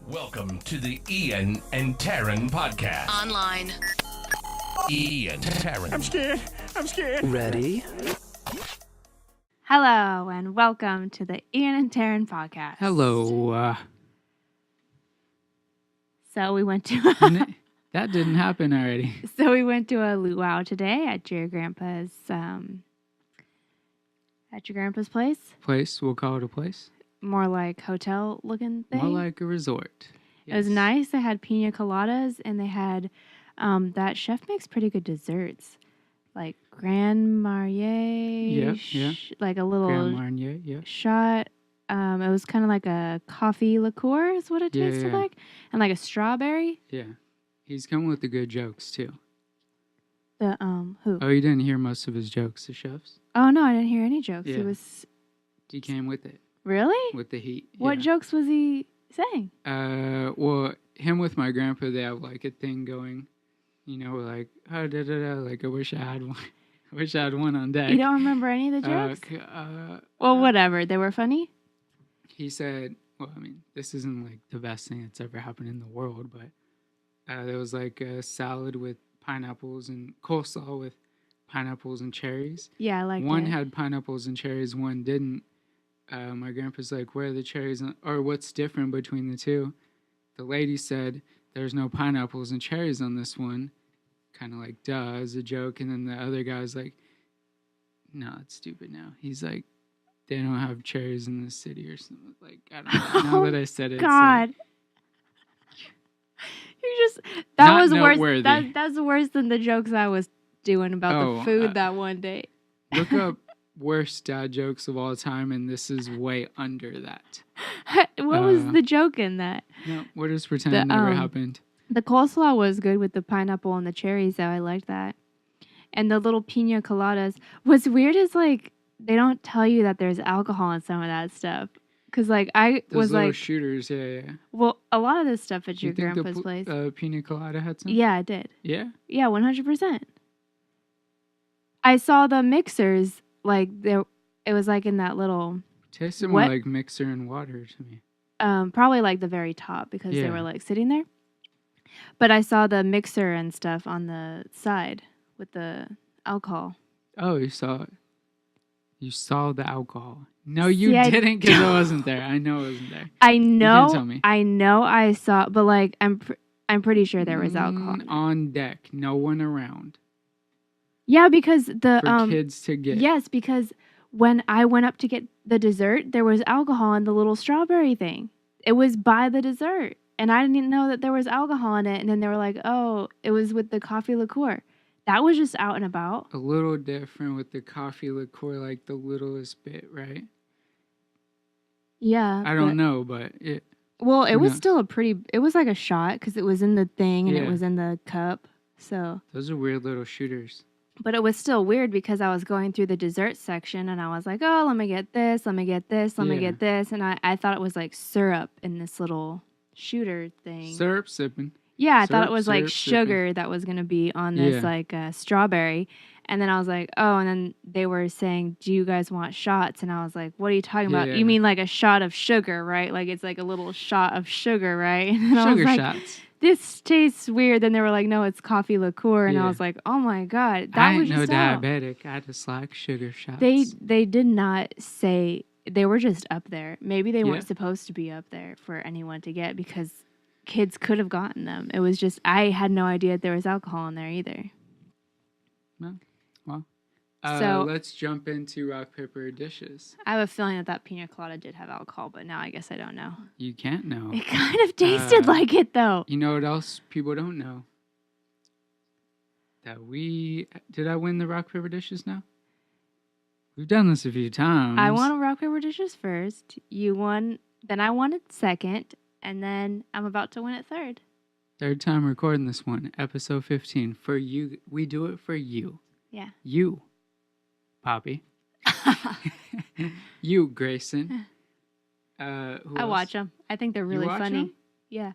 Welcome to the Ian and Taryn podcast. Online. Ian, Taryn. I'm scared. Ready? Hello, and welcome to the Ian and Taryn podcast. Hello. So we went to That didn't happen already. a luau today at your grandpa's place. We'll call it a place. More like hotel looking thing. More like a resort. It was nice. They had pina coladas, and they had that chef makes pretty good desserts, like Grand Marnier. Yeah. Like a little Grand Marnier, yeah. shot. It was kind of like a coffee liqueur, is what it tasted like, and like a strawberry. Yeah. He's coming with the good jokes too. The who? Oh, you didn't hear most of his jokes, the chefs? Oh no, I didn't hear any jokes. Yeah. It was He came with it. really. With the heat. What yeah. jokes was he saying? Well, him with my grandpa, they have like a thing going, you know, like, oh, like I wish I had one. I wish I had one on deck. You don't remember any of the jokes? Well, whatever. They were funny. He said, well, I mean, this isn't like the best thing that's ever happened in the world, but there was like a salad with pineapples and coleslaw with pineapples and cherries. Yeah, I like One it. had pineapples and cherries, one didn't. My grandpa's like, where are the cherries? Or what's different between the two? The lady said, there's no pineapples and cherries on this one. Kind of like, duh, as a joke. And then the other guy's like, no, it's stupid now. He's like, they don't have cherries in this city or something. Like, I don't know. Now that I said it. God. It's You just, that Not was worse. noteworthy. That's worse than the jokes I was doing about the food that one day. like, look up worst dad jokes of all time, and this is way under that. What was the joke in that? No, we'll just pretend it never happened. The coleslaw was good with the pineapple and the cherries, though. I liked that. And the little pina coladas. What's weird is, like, they don't tell you that there's alcohol in some of that stuff. Because, like, I Those was little like... shooters, yeah. Well, a lot of this stuff at You your think grandpa's place. Pina colada had some? Yeah, it did. Yeah? Yeah, 100%. I saw the mixers, like, there. It was, like, in that little... Tasted more What? like mixer and water to me. Probably, like, the very top because they Yeah. were, like, sitting there. But I saw the mixer and stuff on the side with the alcohol. Oh, you saw it. You saw the alcohol. No, you See, I didn't because I wasn't there. I know I wasn't there. I know. tell me. I know I saw, but, like, I'm pretty sure there was alcohol. On deck. No one around. Yeah, because the... For kids to get. Yes, because when I went up to get the dessert, there was alcohol in the little strawberry thing. It was by the dessert. And I didn't know that there was alcohol in it. And then they were like, oh, it was with the coffee liqueur. That was just out and about. A little different with the coffee liqueur, like the littlest bit, right? Yeah. I don't know, but it... Well, it Who was knows? still it was like a shot because it was in the thing and Yeah. it was in the cup. So, Those are weird little shooters. but it was still weird because I was going through the dessert section and I was like, oh, let me get this, let me get this, let me Yeah. get this. And I thought it was like syrup in this little shooter thing. Syrup sipping. Yeah, I thought Syrup, it was like syrup, sipping. sugar that was going to be on this Yeah. like strawberry. And then I was like, oh, and then they were saying, do you guys want shots? And I was like, what are you talking about? Yeah. You mean like a shot of sugar, right? Like it's like a little shot of sugar, right? And I was Sugar like, shots. this tastes weird. Then they were like, no, it's coffee liqueur. And I Yeah. was like, oh my God. That I was ain't no just out. diabetic. I just like sugar shots. They did not say, they were just up there. Maybe they Yeah. weren't supposed to be up there for anyone to get because kids could have gotten them. It was just, I had no idea that there was alcohol in there either. No. Well, So- let's jump into rock, paper, dishes. I have a feeling that pina colada did have alcohol, but now I guess I don't know. You can't know. It kind of tasted like it though. You know what else people don't know? That did I win the rock, paper, dishes now? We've done this a few times. I won rock paper dishes first. You won, then I won it second, and then I'm about to win it third. Third time recording this one, episode 15. For you, we do it for you. Yeah. You, Poppy. You, Grayson. Who I else? watch them. I think they're really watch funny. 'em? Yeah.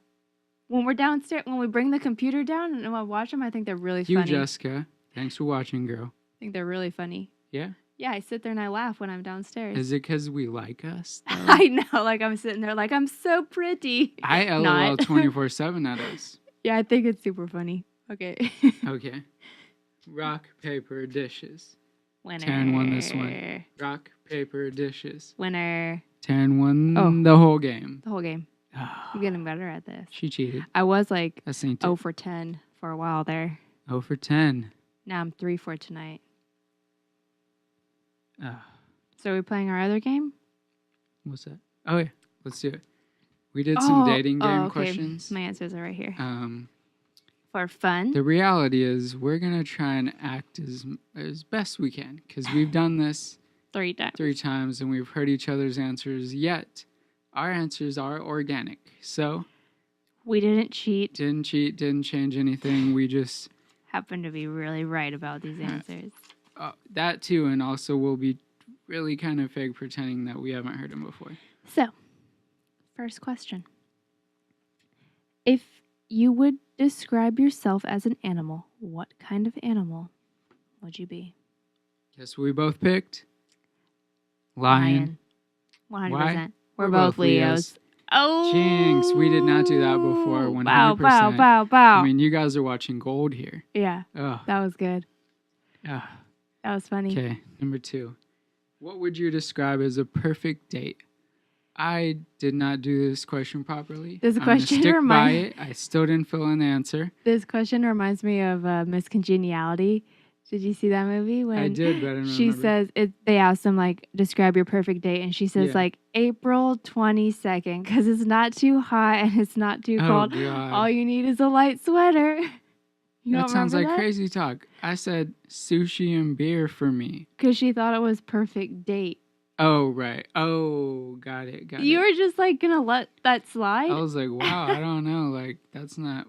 When we're downstairs, when we bring the computer down and I watch them, I think they're really You, funny. Jessica. Thanks for watching, girl. I think they're really funny. Yeah? Yeah, I sit there and I laugh when I'm downstairs. Is it because we like us? Though? I know, like I'm sitting there like I'm so pretty. I LOL Not. 24/7 at us. Yeah, I think it's super funny. Okay. Okay. Rock, paper, dishes. Winner. Taryn won this one. Rock, paper, dishes. Winner. Taryn won the whole game. The whole game. I'm getting better at this. She cheated. I was like That's 0 for 10 for a while there. 0 for 10. Now I'm 3 for tonight. Oh. So are we playing our other game? What's that? Oh, yeah. Let's do it. We did some dating game questions. My answers are right here. For fun. The reality is we're going to try and act as best we can because we've done this 3 times. And we've heard each other's answers, yet our answers are organic. So we didn't cheat. Didn't change anything. We just happen to be really right about these answers. That too, and also we'll be really kind of fake pretending that we haven't heard them before. So, first question. If you would describe yourself as an animal, what kind of animal would you be? Guess we both picked lion. 100%. Why? We're both Leos. Oh, jinx! We did not do that before. 100%. Bow. I mean, you guys are watching gold here. Yeah. Oh. That was good. Yeah. That was funny. Okay, number 2. What would you describe as a perfect date? I did not do this question properly. This question by it. I still didn't fill in the answer. This question reminds me of Miss Congeniality. Did you see that movie? When I did, but I don't she remember. says, they asked them, like, describe your perfect date. And she says, like, April 22nd, because it's not too hot and it's not too cold. God. All you need is a light sweater. That sounds like crazy talk. I said sushi and beer for me. Because she thought it was perfect date. Oh, right. Oh, got it. You were just, like, going to let that slide? I was like, wow, I don't know. Like, that's not...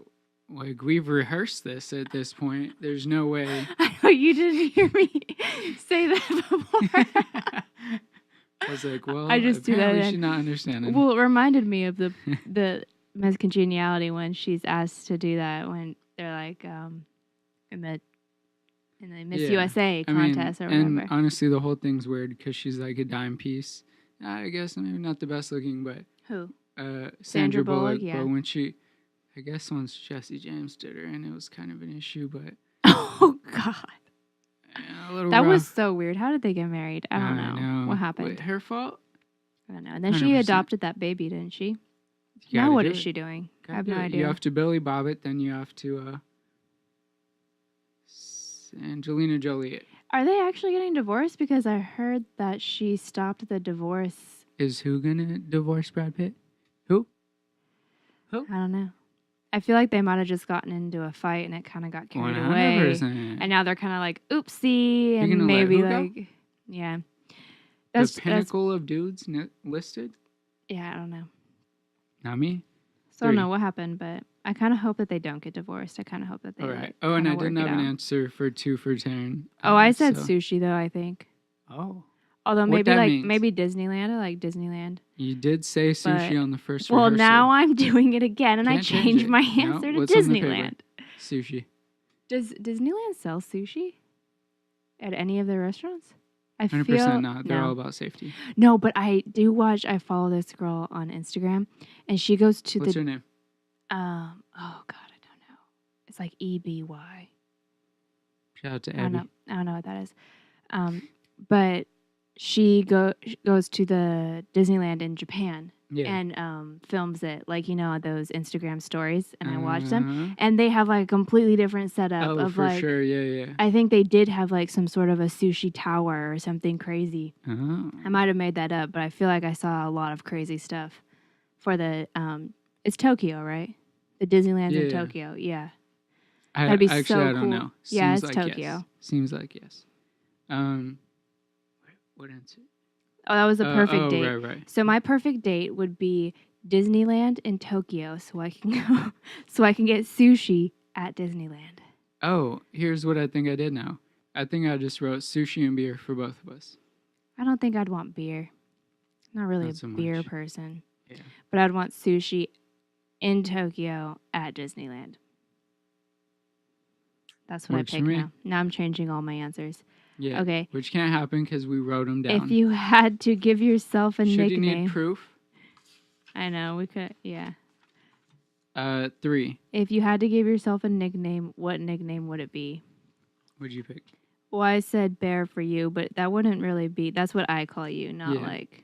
Like, we've rehearsed this at this point. There's no way. I know you didn't hear me say that before. I was like, well, I just do that. She's not understanding. Well, it reminded me of the Miss Congeniality when she's asked to do that when they're like in the Miss USA contest or whatever. And honestly, the whole thing's weird because she's like a dime piece. I guess maybe not the best looking, but who? Sandra Bullock. Yeah. But when I guess once Jesse James did her, and it was kind of an issue, but oh God, a little that rough. was so weird. How did they get married? I don't know. What happened. Wait, her fault? I don't know. And then 100%. she adopted that baby, didn't she? Now what is she doing? I have no idea. You have to Billy Bob it, then you have to Angelina Jolie it. Are they actually getting divorced? Because I heard that she stopped the divorce. Is who gonna divorce Brad Pitt? Who? I don't know. I feel like they might have just gotten into a fight and it kind of got carried 100%. away. And now they're kind of like, oopsie. And maybe like, yeah. That's the pinnacle of dudes listed? Yeah, I don't know. Not me. So I don't know what happened, but I kind of hope that they don't get divorced. I kind of hope that they all right. Oh, and I didn't have an answer for 2 for Taryn. I said sushi, though, I think. Oh. Although maybe Disneyland. I like Disneyland. You did say sushi on the first rehearsal. Well, now I'm doing it again, and I changed my answer to Disneyland. Sushi. Does Disneyland sell sushi at any of their restaurants? 100% not. They're all about safety. No, but I follow this girl on Instagram, and she goes to What's her name? Oh God, I don't know. It's like EBY. Shout out to Abby. I don't know what that is. But she goes to the Disneyland in Japan and films it, like, those Instagram stories, and I watch them, and they have like a completely different setup of for like, sure, yeah. I think they did have like some sort of a sushi tower or something crazy. Oh. I might have made that up, but I feel like I saw a lot of crazy stuff for the it's Tokyo, right? The Disneyland's in Tokyo, yeah. That'd be so cool. I don't know. Yeah, it's like Tokyo. Yes. Seems like yes. What answer? Oh, that was a perfect date. Right. So my perfect date would be Disneyland in Tokyo, so I can go, so I can get sushi at Disneyland. Oh, here's what I think I did now. I think I just wrote sushi and beer for both of us. I don't think I'd want beer. I'm not really Not so a beer much. person. Yeah. But I'd want sushi in Tokyo at Disneyland. That's what Works I for pick me. now. Now I'm changing all my answers. Yeah. Okay. Which can't happen because we wrote them down. If you had to give yourself a Should nickname. you need proof? I know, we could, yeah. 3. If you had to give yourself a nickname, what nickname would it be? What'd you pick? Well, I said bear for you, but that wouldn't really be. That's what I call you, not Yeah. like.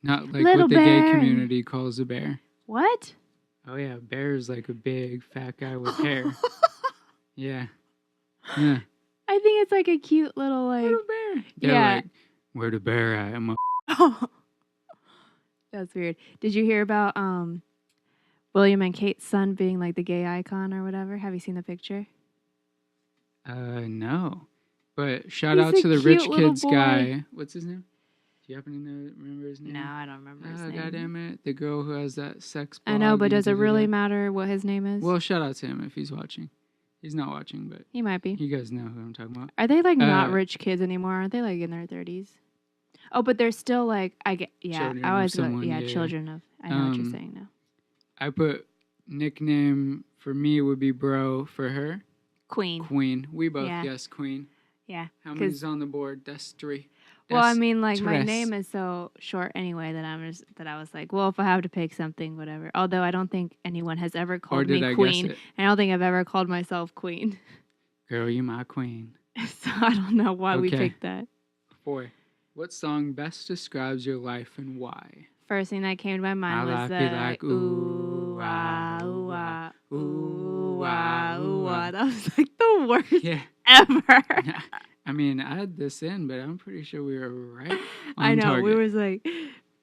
Not like Little what the bear. gay community calls a bear. What? Oh, yeah. Bear is like a big, fat guy with hair. Yeah. Yeah. I think it's like a cute little like. Little bear. They're Yeah. like, where the bear at? I'm a That's weird. Did you hear about William and Kate's son being like the gay icon or whatever? Have you seen the picture? No. But shout He's out a to the cute rich little kids boy. guy. What's his name? Do you happen to remember his name? No, I don't remember his name. God damn it. The girl who has that sex I know, blog but and does it really da-da-da. matter what his name is? Well, shout out to him if he's watching. He's not watching, but he might be. you guys know who I'm talking about. Are they like not Uh, rich kids anymore? Aren't they like in their 30s? Oh, but they're still like Children I of always someone, yeah. children of. I know what you're saying now. I put nickname for me would be bro, for her Queen. Queen. We both Yeah. guessed Queen. Yeah. How 'cause- many's on the board? That's 3. Well, I That's mean, like my tres. name is so short anyway that I was like, well, if I have to pick something, whatever. Although I don't think anyone has ever Or called did me I Queen. guess it? I don't think I've ever called myself Queen. Girl, you my queen. So I don't know why we Okay. picked that. 4. What song best describes your life and why? First thing that came to my mind My was life be the like, ooh ah ooh ah ooh ah ooh ah. ah. That was like the worst Yeah. ever. I mean, I had this in, but I'm pretty sure we were right on I know target. we was like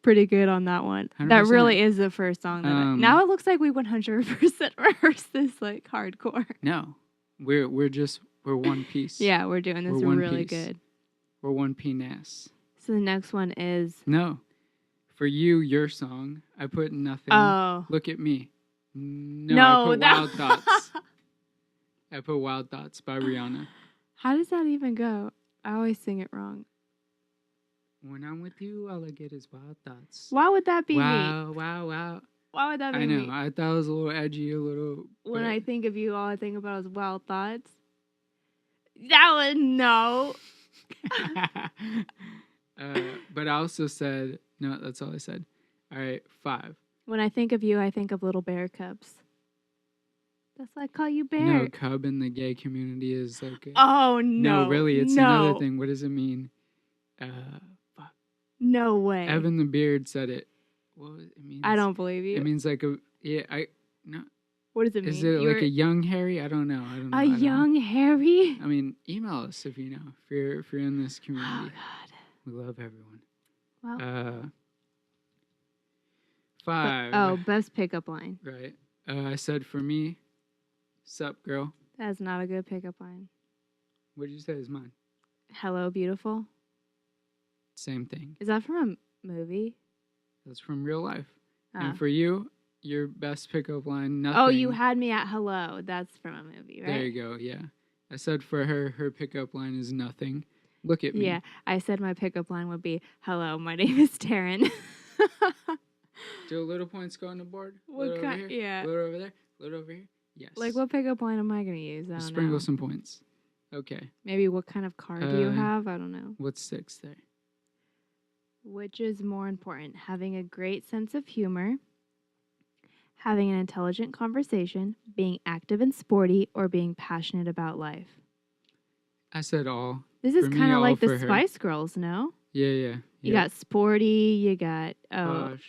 pretty good on that one. 100%. That really is the first song that. Now it looks like we 100% rehearsed this like hardcore. No, we're one piece. Yeah, we're doing this We're one really piece. good. We're one penis. So the next one is No, for you, your song. I put nothing. oh Look at me. No, no I put that- Wild Thoughts. I put Wild Thoughts by Rihanna. How does that even go? I always sing it wrong. When I'm with you, all I get is wild thoughts. Why would that be me? Wow, wow, wow. Why would that be I know. me? I thought it was a little edgy, a little. When but- I think of you, all I think about is wild thoughts. That was no. But I also said no. That's all I said. All right, 5. When I think of you, I think of little bear cubs. That's why I call you bear. No, cub in the gay community is like. Oh no! No, really, it's no. another thing. What does it mean? Fuck. No way. Evan the Beard said it. What was it means? I don't believe you. It means like a no. What does it mean? Is it like a young Harry? I don't know. A young Harry? I mean, email us if you know. If you're in this Oh community, God. we love everyone. Well. 5. Best pickup line. Right. I said for me, sup girl. That's not a good pickup line. What did you say is mine? Hello, beautiful. Same thing. Is that from a movie? That's from real life. Oh. And for you, your best pickup line, nothing. Oh, you had me at hello. That's from a movie, right? There you go. Yeah. I said for her pickup line is nothing. Look at me. Yeah, I said my pickup line would be, hello, my name is Taryn. Do little points go on the board? What Little kind- over here? yeah. Little over there? Little over here? Yes. Like, what pickup line am I going to use? I don't Sprinkle know. some points. Okay. Maybe what kind of car do you have? I don't know. What's 6 there? Which is more important, having a great sense of humor, having an intelligent conversation, being active and sporty, or being passionate about life? I said all. This is For me, kind of all like the for her. Spice Girls, no? Yeah. You got sporty, you got, Posh.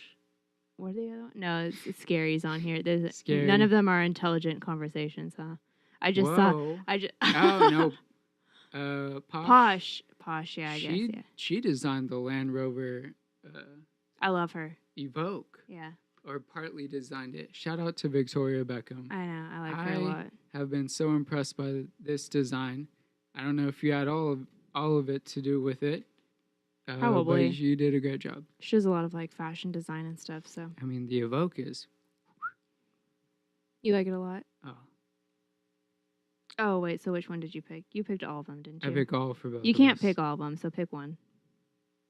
what are the other one? No, it's Scary's on here. There's Scary. None of them are intelligent conversations, huh? I just saw. Whoa. I just. Oh, no. Posh. Posh. Yeah, I guess. Yeah, She designed the Land Rover I love her. Evoque. Yeah, Or partly designed it. Shout out to Victoria Beckham. I know. I like her a lot. Have been so impressed by this design. I don't know if you had all of it to do with it. Probably. But you did a great job. She does a lot of like fashion design and stuff. So I mean, the Evoque is. you like it a lot. Oh, Oh wait, so which one did you pick? You picked all of them, didn't you? I pick all for both. You of can't us. pick all of them, so pick one.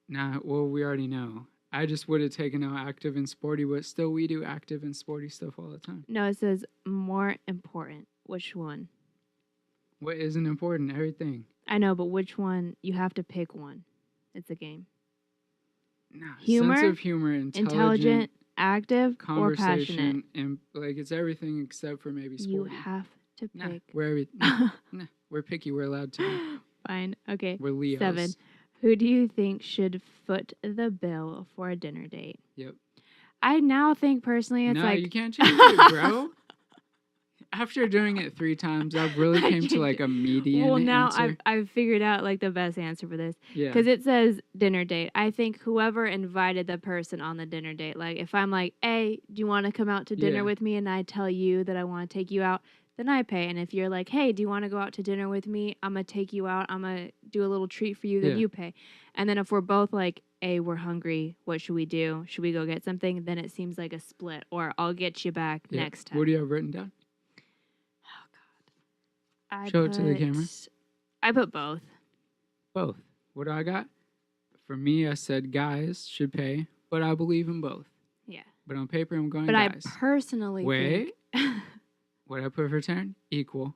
Nah, well, we already know. I just would have taken out active and sporty, but still we do active and sporty stuff all the time. No, it says more important. Which one? What isn't important? Everything. I know, but which one? You have to pick one. It's a game. Nah, Humor, sense of humor, Intelligent, active, or passionate. conversation, and like it's everything except for maybe You sporty. have to Nah, pick. we're picky. We're allowed to be. Fine. Okay. We're Leos. 7. Who do you think should foot the bill for a dinner date? Yep. I now think personally it's no, like you can't change it, bro. After doing it 3 times, I really came to like a median well, now answer. I've figured out like the best answer for this. Yeah. Because it says dinner date. I think whoever invited the person on the dinner date, like if I'm like, hey, do you want to come out to dinner Yeah. with me? And I tell you that I want to take you out, then I pay. And if you're like, hey, do you want to go out to dinner with me? I'm going to take you out. I'm going to do a little treat for you, then Yeah. you pay. And then if we're both like, hey, we're hungry, what should we do? Should we go get something? Then it seems like a split. Or I'll get you back Yeah. next time. What do you have written down? Show it to the camera. I put both. Both. What do I got? For me, I said guys should pay, but I believe in both. Yeah. But on paper, I'm going But guys. I personally Wait. think... What I put for turn? Equal.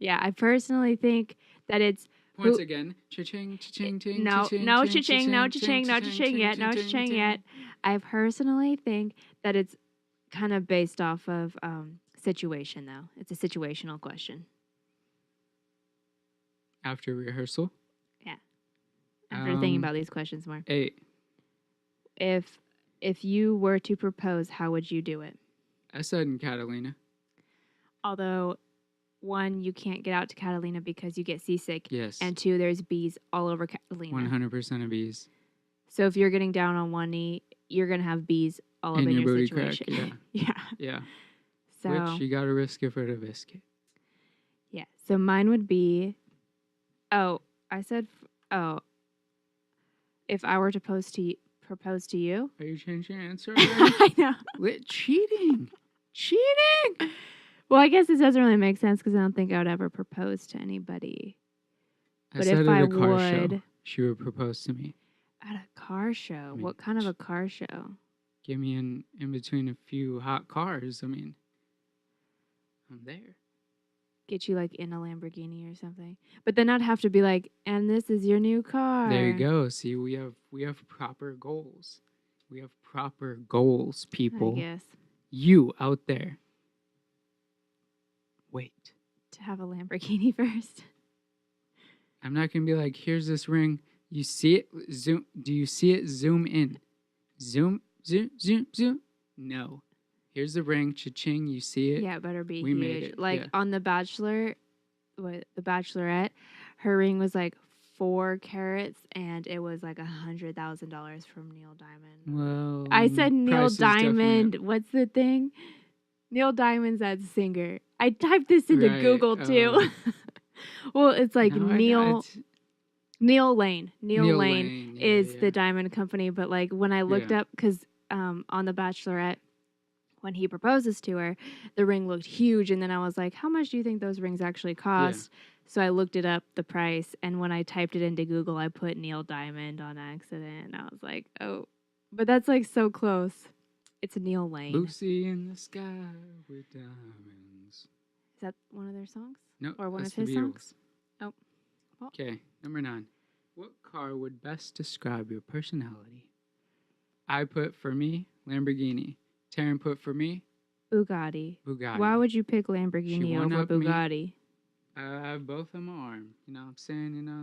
Yeah, I personally think that it's... Points again. Cha-ching, cha-ching, ting, No, cha-ching, no ching, cha-ching, no cha-ching, cha-ching, no cha-ching, cha-ching yet, ching, no ching, cha-ching ching. yet. I personally think that it's kind of based off of situation, though. It's a situational question. After rehearsal? Yeah. After thinking about these questions more. 8. If you were to propose, how would you do it? I said in Catalina. Although, 1, you can't get out to Catalina because you get seasick. Yes. And 2, there's bees all over Catalina. 100% of bees. So if you're getting down on one knee, you're going to have bees all up in your booty situation. crack, Yeah. Yeah. So, Which you got to risk it for the biscuit. yeah. So mine would be, if I were to propose to you. Are you changing your answer I know. Cheating. Well, I guess this doesn't really make sense because I don't think I would ever propose to anybody. But said if at I a car would, show, she would propose to me. at a car show, I mean, what kind of a car show? Get me in between a few hot cars. I mean, I'm there. Get you like in a Lamborghini or something. But then I'd have to be like, and this is your new car. There you go. See, we have proper goals. We have proper goals, people. I guess. You out there. Wait. To have a Lamborghini first. I'm not going to be like, here's this ring. You see it? Zoom. Do you see it? Zoom in. Zoom. No. Here's the ring. Cha-ching. You see it? Yeah, it better be We huge. made it, Like yeah. on The Bachelorette, her ring was like 4 carats and it was like $100,000 from Neil Diamond. Well, I said Neil price is definitely Diamond. up. What's the thing? Neil Diamond's that singer. I typed this into Right, Google too. Well, it's like No, Neil Lane. Neil Lane Lane, is yeah. the diamond company. But like when I looked Yeah. up, because on The Bachelorette, when he proposes to her, the ring looked huge. And then I was like, how much do you think those rings actually cost? So I looked it up, the price. And when I typed it into Google, I put Neil Diamond on accident. And I was like, oh, but that's like so close. It's Neil Lane. Lucy in the sky with diamonds. Is that one of their songs? No, Or one that's of his the songs? Beatles. Oh. Well. Okay, number 9. What car would best describe your personality? I put for me, Lamborghini. Taryn put for me, Bugatti. Bugatti. Why would you pick Lamborghini over one-upped me. Bugatti? I have both on my arm. You know what I'm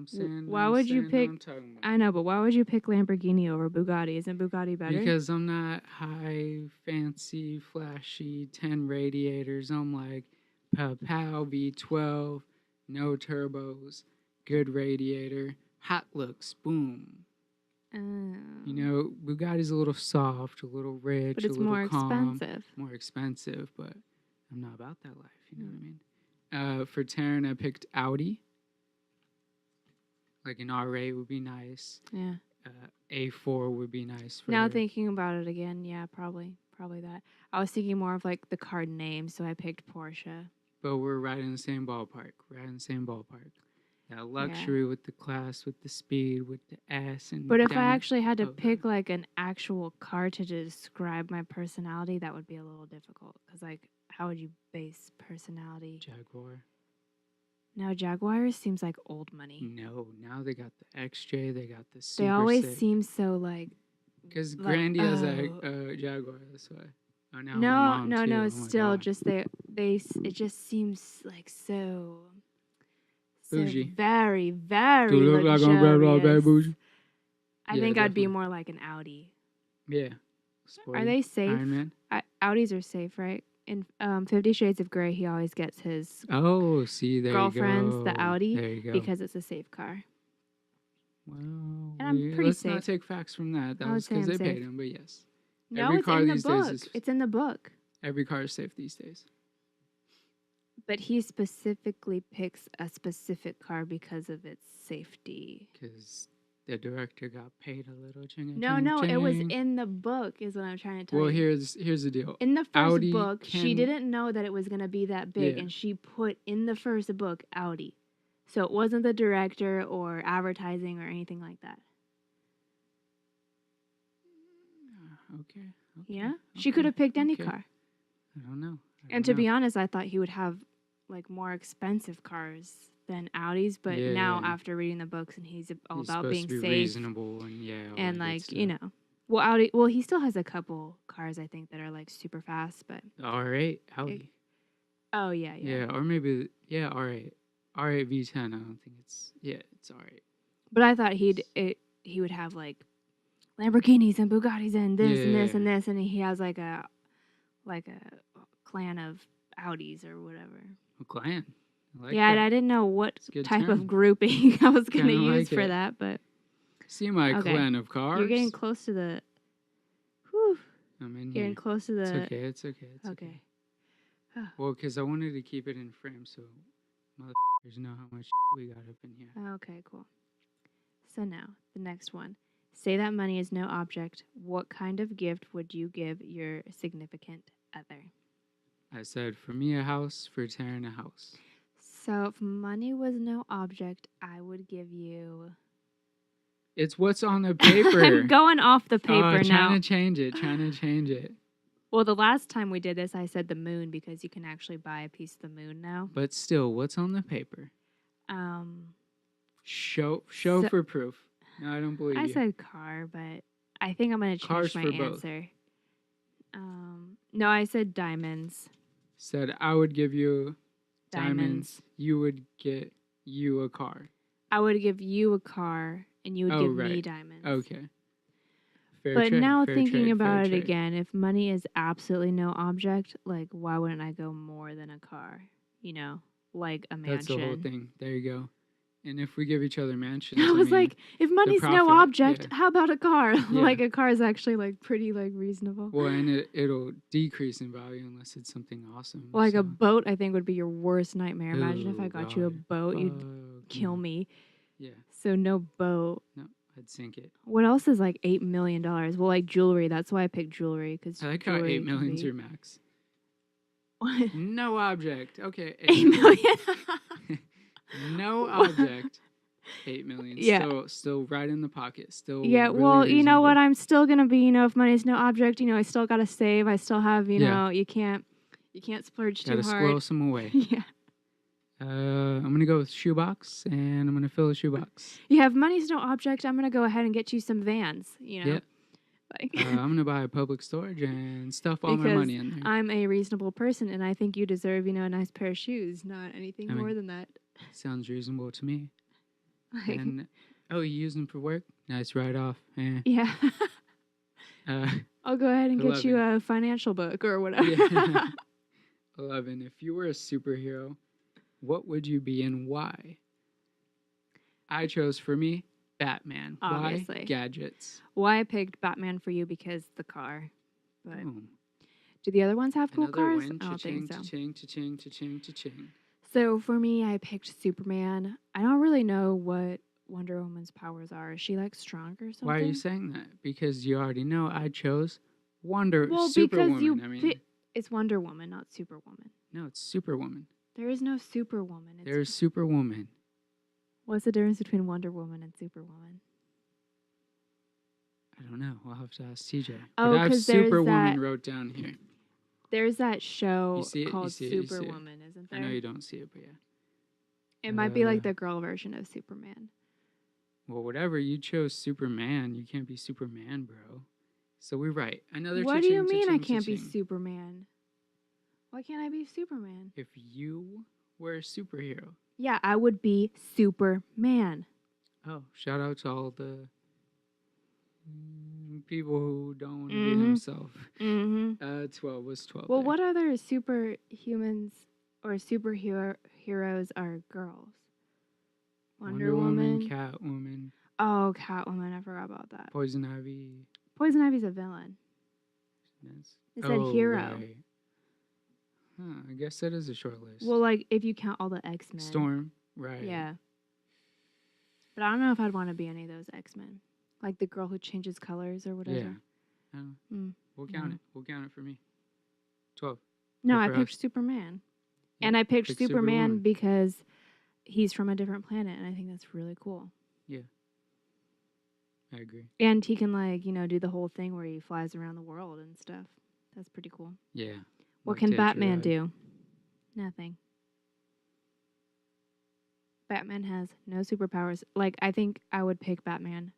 saying? Why would you pick? What I'm talking about. I know, but why would you pick Lamborghini over Bugatti? Isn't Bugatti better? Because I'm not high, fancy, flashy, 10 radiators. I'm like, pow, V12, no turbos, good radiator, hot looks, boom. You know, Bugatti's a little soft, a little rich, but it's a little more calm. expensive. More expensive, but I'm not about that life, you know what I mean? For Taryn, I picked Audi. Like an R8 would be nice. Yeah. A4 would be nice for Now her. thinking about it again, yeah, probably that. I was thinking more of like the car name, so I picked Porsche. But we're right in the same ballpark. That luxury with the class, with the speed, with the ass. And But if I diamond- actually had to Oh, pick like an actual car to describe my personality, that would be a little difficult. Because like, how would you base personality? Jaguar. No, Jaguars seems like old money. No, now they got the XJ. They got the Super They always Sick. seem so like. Because like, Grandy has oh. a Jaguar. That's why. Oh, now No, Mom no, too. no. Oh my Still, God. just they. It just seems like so. So Bougie. very, very Do look like I'm very bougie. I Yeah, think I'd be definitely. more like an Audi. Yeah. Are they safe? Iron Man. Audis are safe, right? In 50 Shades of Grey, he always gets his Oh, see, there girlfriend's you go. the Audi There you go. because it's a safe car. Well, And I'm pretty let's safe. not take facts from that. That I would was say because I'm they paid safe. him, but yes. No, Every it's car in the these days book. is- It's in the book. Every car is safe these days. But he specifically picks a specific car because of its safety. Because the director got paid a little. No, it was in the book, is what I'm trying to tell Well, you. here's the deal. In the first Audi book, she can- didn't know that it was going to be that big, Yeah. and she put in the first book Audi. So it wasn't the director or advertising or anything like that. Okay. Yeah? She could have picked any okay. car. I don't know. And to be honest, I thought he would have like more expensive cars than Audis, but now Yeah. after reading the books and he's all He's about supposed being to be safe reasonable and all and that good like, stuff. you know. Well, he still has a couple cars I think that are like super fast, but R8 Audi. oh yeah. Yeah, or maybe R8. R8 V10. I don't think it's it's R8. But I thought he would have like Lamborghinis and Bugattis and this and this Yeah. and this, and he has like a clan of Audis or whatever. A clan. I like Yeah, that. I didn't know what It's a good type term. of grouping I was going to Kinda use like for it. that, but See my Okay. clan of cars. you're getting close to the. Whew, I'm in getting here. close to the. It's okay. It's okay. Okay. Well, because I wanted to keep it in frame so motherfuckers know how much we got up in here. Okay, cool. So now, the next one. Say that money is no object. What kind of gift would you give your significant other? I said, for me, a house. For Taryn, a house. So if money was no object, I would give you. It's what's on the paper. I'm going off the paper now. Trying to change it. Well, the last time we did this, I said the moon because you can actually buy a piece of the moon now. But still, what's on the paper? Show So- for proof. No, I don't believe I you. said car, but I think I'm going to Cars change my for both. answer. No, I said diamonds. Said I would give you Diamonds. You would get you a car. I would give you a car, and you would give me right. diamonds. Okay. Fair But trade, now fair thinking trade, about fair it trade. again, if money is absolutely no object, like why wouldn't I go more than a car? You know, like a mansion. That's the whole thing. There you go. And if we give each other mansions, I was like, if money's no profit, object, yeah. how about a car? Yeah. Like a car is actually like pretty like reasonable. well, and it'll decrease in value unless it's something awesome. Like so. a boat, I think would be your worst nightmare. Imagine if I Oh, got you a God. boat, you'd Fuck kill no. me. Yeah. So no boat. No, I'd sink it. What else is like $8 million? Well, like jewelry. That's why I picked jewelry because I like how 8 million's your max. What? No object. Okay. 8 million. No object. 8 million. Yeah. Still right in the pocket. Still. Yeah, really well, you know what? reasonable. I'm still gonna be, if money's no object, I still gotta save. I still have, Yeah. you can't splurge too Gotta hard. squirrel some away. Yeah. I'm gonna go with shoebox, and I'm gonna fill a shoebox. You have money's no object. I'm gonna go ahead and get you some Vans. Yeah. Like I'm gonna buy a public storage and stuff all my because money in there. I'm a reasonable person, and I think you deserve, a nice pair of shoes, not anything I mean, more than that. Sounds reasonable to me. Like, And you use them for work? Nice write off. yeah. I'll go ahead and get you 11. a financial book or whatever. Yeah. 11. If you were a superhero, what would you be and why? I chose for me Batman. Obviously. Why? Gadgets. Why I picked Batman for you because the car. But Boom. do the other ones have cool Another cars? win. I don't think so. Cha-ching, cha-ching, cha-ching, cha-ching. So for me, I picked Superman. I don't really know what Wonder Woman's powers are. Is she like strong or something? Why are you saying that? Because you already know I chose Well, because Superwoman. you I mean, it's Wonder Woman, not Superwoman. no, it's Superwoman. There is no Superwoman. It's There's Superwoman. What's the difference between Wonder Woman and Superwoman? I don't know. We'll have to ask TJ. Oh, but I have 'cause there's Superwoman that- wrote down here. There's that show You see it? You called see it? You see it? Superwoman, isn't there? I know you don't see it, but yeah. It might be like the girl version of Superman. Well, whatever. You chose Superman. You can't be Superman, bro. So we're right. Another What do you cha-ching, mean I cha-ching, can't be cha-ching. Superman? Why can't I be Superman? If you were a superhero. Yeah, I would be Superman. Oh, shout out to all the people who don't be Mhm. themselves. Mm-hmm. 12 was 12. Well, there. what other superhumans or superheroes are girls? Wonder Woman. Catwoman, Oh, Catwoman. I forgot about that. Poison Ivy. Poison Ivy's a villain. It said hero. Right. Huh, I guess that is a short list. Well, like, if you count all the X-Men. Storm, right. Yeah. But I don't know if I'd want to be any of those X-Men. Like the girl who changes colors or whatever. Yeah. We'll No. count it. We'll count it for me. 12. No, Good I for picked us. Superman. Yeah, And I picked pick Superman Superwoman. because he's from a different planet, and I think that's really cool. I agree. And he can, like, do the whole thing where he flies around the world and stuff. That's pretty cool. Yeah. What Like can Tetra Batman Ride. do? Nothing. Batman has no superpowers. Like, I think I would pick Batman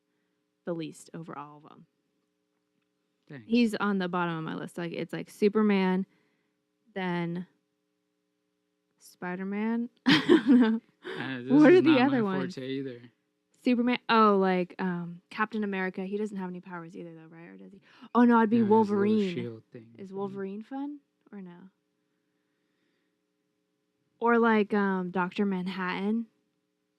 the least over all of them. Thanks. He's on the bottom of my list. Like, it's like Superman, then Spider-Man. I don't know. This What is are the not other my ones? forte either. Superman. Oh, like Captain America. He doesn't have any powers either, though, right? Or does he? Oh no, I'd be No, his little Wolverine. shield thing. Is Wolverine fun or no? Or like Dr. Manhattan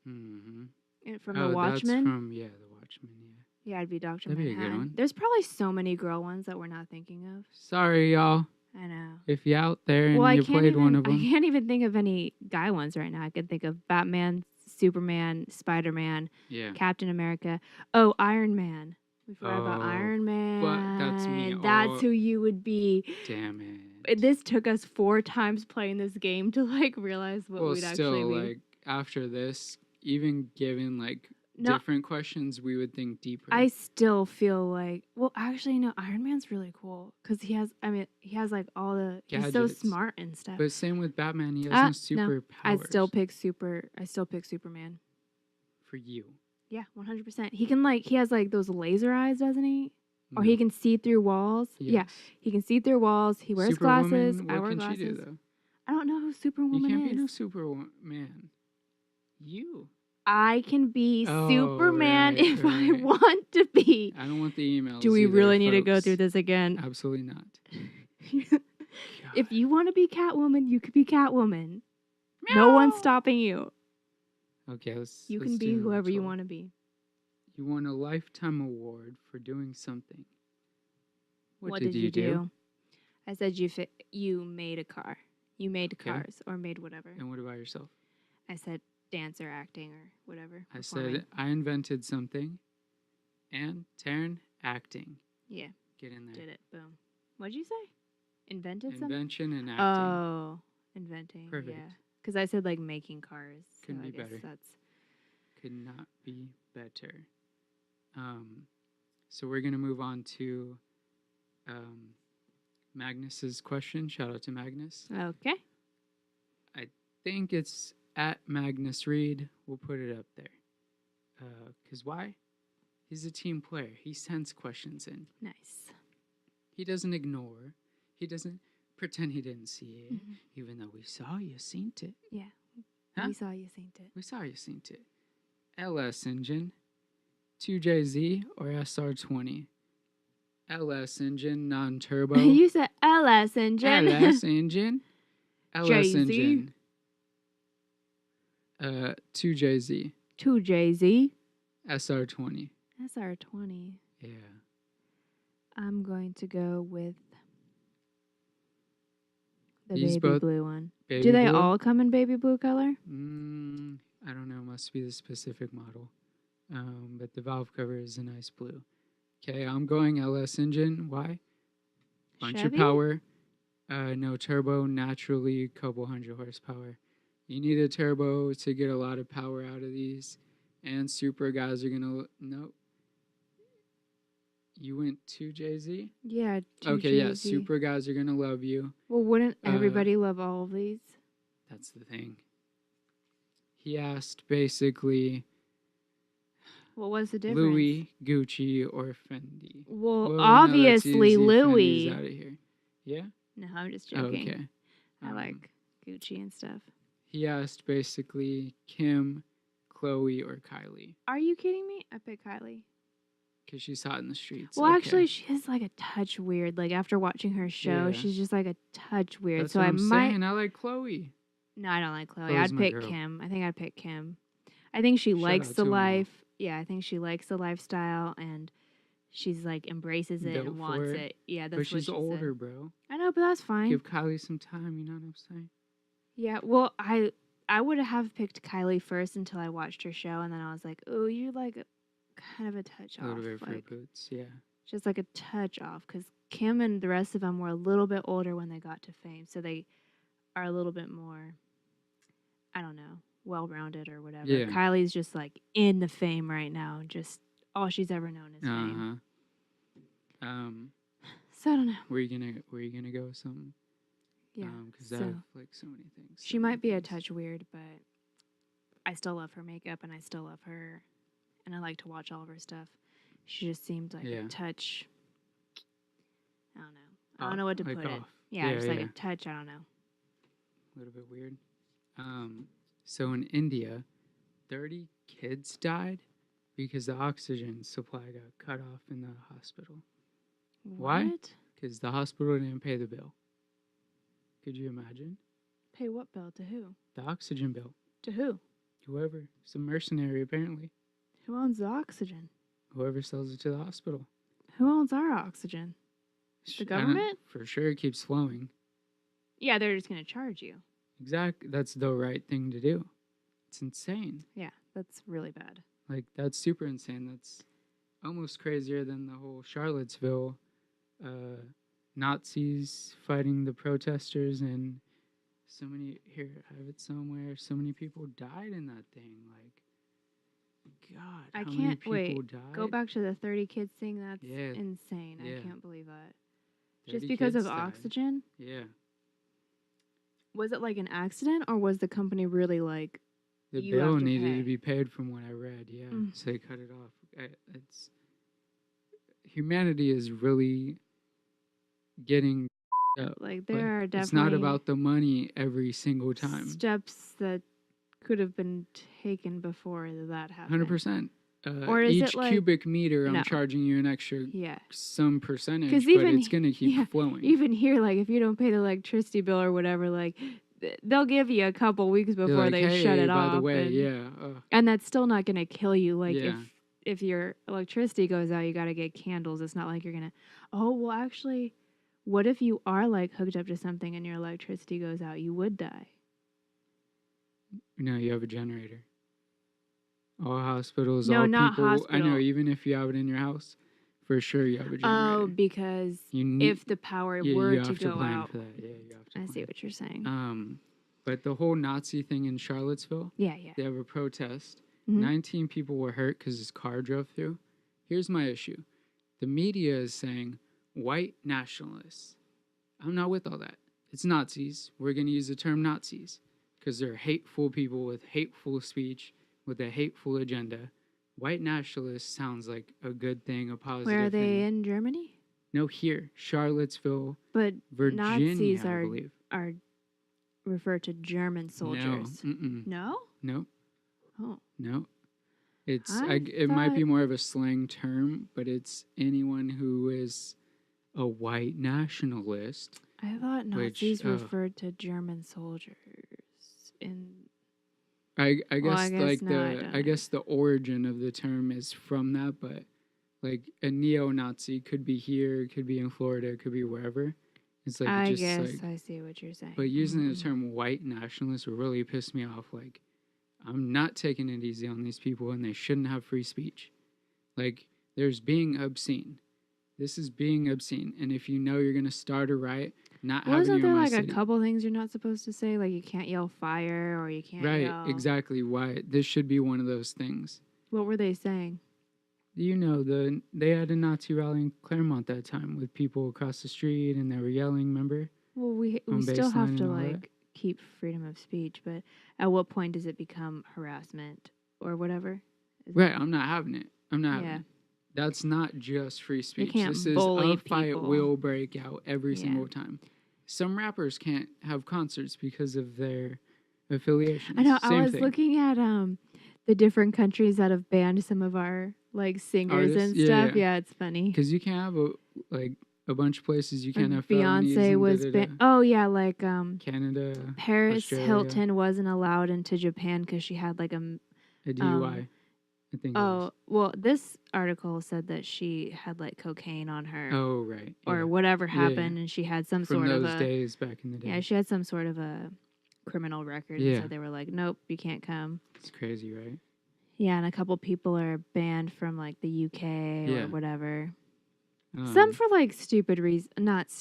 Mm-hmm. from The Watchmen. That's from, The Watchmen, yeah. Yeah, I'd be Dr. That'd be a Manhattan. good one. There's probably so many girl ones that we're not thinking of. Sorry, y'all. I know. If you're out there and Well, you played one of I them. can't even think of any guy ones right now. I could think of Batman, Superman, Spider-Man, Yeah. Captain America. Oh, Iron Man. We forgot about Oh, Iron Man. that's me. That's Oh. who you would be. Damn it. This took us 4 times playing this game to like realize what we'd actually be. Like after this, even given like No. different questions, we would think deeper. I still feel like, well, actually, no. Iron Man's really cool because he has like all the. He's so Gadgets. smart and stuff. But same with Batman, he has no superpowers. I still pick Superman. For you. Yeah, 100%. He can he has like those laser eyes, doesn't he? Or No. he can see through walls. Yes. Yeah, he can see through walls. He wears Superwoman, glasses. what I wear can glasses. she do though? I don't know who Superwoman You can't is. be no Superman. You. I can be Oh, Superman right, if I right. want to be. I don't want the emails. Do we either, really need to go folks. through this again? Absolutely not. If you want to be Catwoman, you could be Catwoman. No one's stopping you. Okay, let's. You let's can be do number whoever you 12. want to be. You won a lifetime award for doing something. What did you do? I said you made a car. You made Okay. cars or made whatever. And what about yourself? I said dance or acting or whatever. I performing. said I invented something. And Taryn, acting. Yeah, Get in there. did it. Boom. What'd you say? Invented something? Invention and acting. Oh, inventing. Perfect. Yeah. Because I said like making cars. Couldn't so I be guess better. That's Could not be better. So we're gonna move on to Magnus's question. Shout out to Magnus. okay. Think it's at Magnus Reed. We'll put it up there. Cause why? He's a team player. He sends questions in. Nice. He doesn't ignore. He doesn't pretend he didn't see it, Mhm. even though we saw you seen it. Yeah. Huh? We saw you synced it. We saw you seen it. LS engine, 2JZ or SR20? LS engine, non-turbo. You said LS engine. LS engine. LS JZ. engine. 2JZ. 2JZ. SR20. SR20. Yeah. I'm going to go with the These baby both blue one. Baby Do they blue? all come in baby blue color? I don't know. Must be the specific model. But the valve cover is a nice blue. Okay, I'm going LS engine. Why? Bunch Chevy? of power. No turbo. Naturally, couple hundred horsepower. You need a turbo to get a lot of power out of these. And super guys are gonna nope. You went 2JZ? Yeah. 2JZ. Okay, yeah. Super guys are gonna love you. Well, wouldn't everybody love all of these? That's the thing. he asked basically What was the difference? Louis, Gucci, or Fendi. Well, No, obviously that's easy. Louis. Fendi's out of here. Yeah? No, I'm just Oh, joking. okay. I like Gucci and stuff. He asked basically Kim, Chloe, or Kylie. Are you kidding me? I picked Kylie. Because she's hot in the streets. Well, okay. actually, she is like a touch weird. Like, after watching her show, Yeah. she's just like a touch weird. That's so what I I'm might. saying. I like Chloe. No, I don't like Chloe. Chloe's I'd my pick girl. Kim. I think I'd pick Kim. I think she Shout likes out the to 'em all. life. Yeah, I think she likes the lifestyle and she's like embraces it Built and for wants it. it. Yeah, that's But what she's she older, said. bro. I know, but that's fine. Give Kylie some time, you know what I'm saying? Yeah, well, I would have picked Kylie first until I watched her show, and then I was like, oh, you're like kind of a touch A off. little bit for Like, boots, yeah. just like a touch off, because Kim and the rest of them were a little bit older when they got to fame, so they are a little bit more, I don't know, well-rounded or whatever. Yeah. Kylie's just like in the fame right now, just all she's ever known is fame. So I don't know. Were you gonna go with something? Yeah. Because I so have like so many things. she might be a touch weird, but I still love her makeup and I still love her, and I like to watch all of her stuff. She just seemed like a touch. I don't know. I don't know what to like put it. off. Yeah, just like yeah. a touch. I don't know. A little bit weird. So in India, 30 kids died because the oxygen supply got cut off in the hospital. Why? What? Because the hospital didn't pay the bill. Could you imagine? Pay what bill? To who? The oxygen bill. To who? Whoever. It's a mercenary, apparently. Who owns the oxygen? Whoever sells it to the hospital. Who owns our oxygen? The government? For sure it keeps flowing. Yeah, they're just going to charge you. Exactly. That's the right thing to do. It's insane. Yeah, that's really bad. Like, that's super insane. That's almost crazier than the whole Charlottesville Nazis fighting the protesters, and so many, here, I have it somewhere, so many people died in that thing. Like, God, I how many can't people wait. died? Go back to the 30 kids thing. That's Yeah. insane. Yeah. I can't believe that. 30 Just because of kids died. oxygen? Yeah. Was it like an accident, or was the company really like, The you bill have to needed pay? to be paid from what I read, yeah. Mm. So they cut it off. It's humanity is really getting up. like there are definitely It's not about the money every single time. steps that could have been taken before that happened. 100%. Or is each it like- cubic meter, I'm No. charging you an extra Yeah. some percentage, 'Cause but even it's going to keep yeah, flowing. Even here, like if you don't pay the electricity bill or whatever, like they'll give you a couple weeks They're before like, they hey, shut it by off. the way, and, yeah. and that's still not going to kill you. Like Yeah. if your electricity goes out, you got to get candles. It's not like you're gonna. Oh well, actually, what if you are like hooked up to something and your electricity goes out? You would die. No, you have a generator. All hospitals, No, all not people. I know, hospital. even if you have it in your house, for sure you have a generator. Oh, because You need, if the power yeah, were you to have to go plan out, for that. Yeah, you have to I plan. see what you're saying. But the whole Nazi thing in Charlottesville, yeah. they have a protest. Mhm. 19 people were hurt because this car drove through. Here's my issue. The media is saying white nationalists. I'm not with all that. It's Nazis. We're going to use the term Nazis because they're hateful people with hateful speech, with a hateful agenda. White nationalist sounds like a good thing, a positive Where are they thing. in Germany? No, here. Charlottesville, But Virginia, Nazis I believe. are refer to German soldiers. No. Mm-mm. No? No. Oh. No. It's I it might be thought- more of a slang term, but it's anyone who is a white nationalist. I thought Which, Nazis referred to German soldiers in I guess Well, I guess like no, I the don't I guess the origin of the term is from that, but like a neo-Nazi could be here, could be in Florida, could be wherever. It's like I just guess like, I see what you're saying. but using the Mhm. term white nationalist really pissed me off. Like, I'm not taking it easy on these people, and they shouldn't have free speech. Like, there's being obscene. This is being obscene, and if you know you're gonna start a riot, not having Wasn't you there in my like city. a couple things you're not supposed to say? Like you can't yell fire or you can't Right, yell... exactly. Why this should be one of those things. What were they saying? You know, they had a Nazi rally in Claremont that time with people across the street, and they were yelling. Remember? Well, we On still have baseline to and all that? like keep freedom of speech, but at what point does it become harassment or whatever? Right, I'm not having it. I'm not having Yeah. it. That's not just free speech. can't This is bully a fight people. will break out every Yeah. single time. Some rappers can't have concerts because of their affiliations. I know. I Same was thing. looking at the different countries that have banned some of our like singers Artists? and Yeah, stuff. yeah. Yeah, it's funny. Because you can't have a bunch of places you can't Like have felonies Beyonce and was da-da-da. banned. Oh yeah, like Canada, Paris Australia, Hilton wasn't allowed into Japan because she had like a DUI. I think. It was. oh well, this article said that she had like cocaine on her Oh right. or yeah. whatever Yeah, happened, and she had some From sort of those a days back in the day. yeah, she had some sort of a criminal record, Yeah. and so they were like, nope, you can't come. It's crazy, right? Yeah, and a couple people are banned from like the UK Yeah. or whatever. Some for like stupid reasons.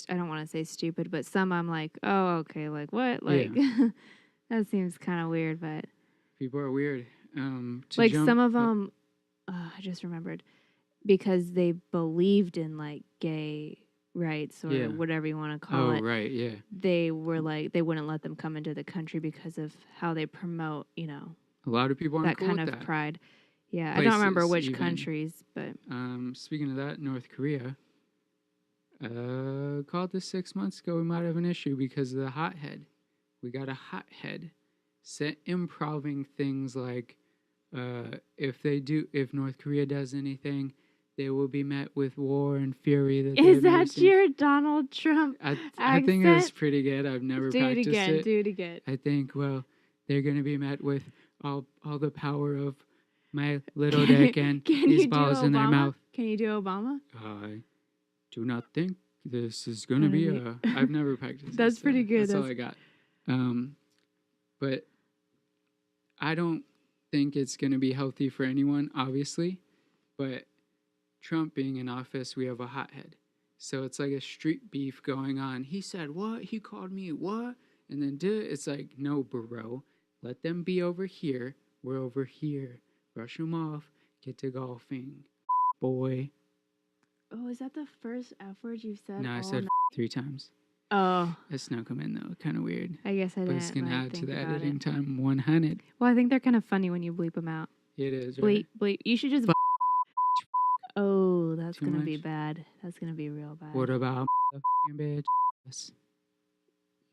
I don't want to say stupid, but some I'm like, oh, okay, like what? Like that seems kind of weird, but people are weird. like some of them, I just remembered because they believed in like gay rights or whatever you want to call it. Oh right, yeah. They were like they wouldn't let them come into the country because of how they promote, A lot of people aren't that cool kind with of that. pride. Yeah, I don't remember Places which even. countries, but Speaking of that, North Korea. Called this 6 months ago. We might have an issue because of the hothead. We got a hothead set improving things like, if North Korea does anything, they will be met with war and fury. Is that your Donald Trump I think it was accent? pretty good. I've never Do it practiced again. it. Do it again. I think, well, they're going to be met with all the power of my little dick and these balls in their mouth. Can you do Obama? I do not think this is going to be I've never practiced That's this, pretty good. That's all I got. But I don't think it's going to be healthy for anyone, obviously. But Trump being in office, we have a hothead. So it's like a street beef going on. He said what? He called me what? And then it's like, no, bro. Let them be over here. We're over here. Brush them off. Get to golfing. Boy. Oh, is that the first F word you said? No, I said 3 times. Oh. That snuck them in, though. Kind of weird. I guess I didn't. But it's going to add to think the about editing it. time 100. Well, I think they're kind of funny when you bleep them out. It is, right? Bleep. You should just. Oh, that's Too going to be much? bad. That's going to be real bad. What about bitch?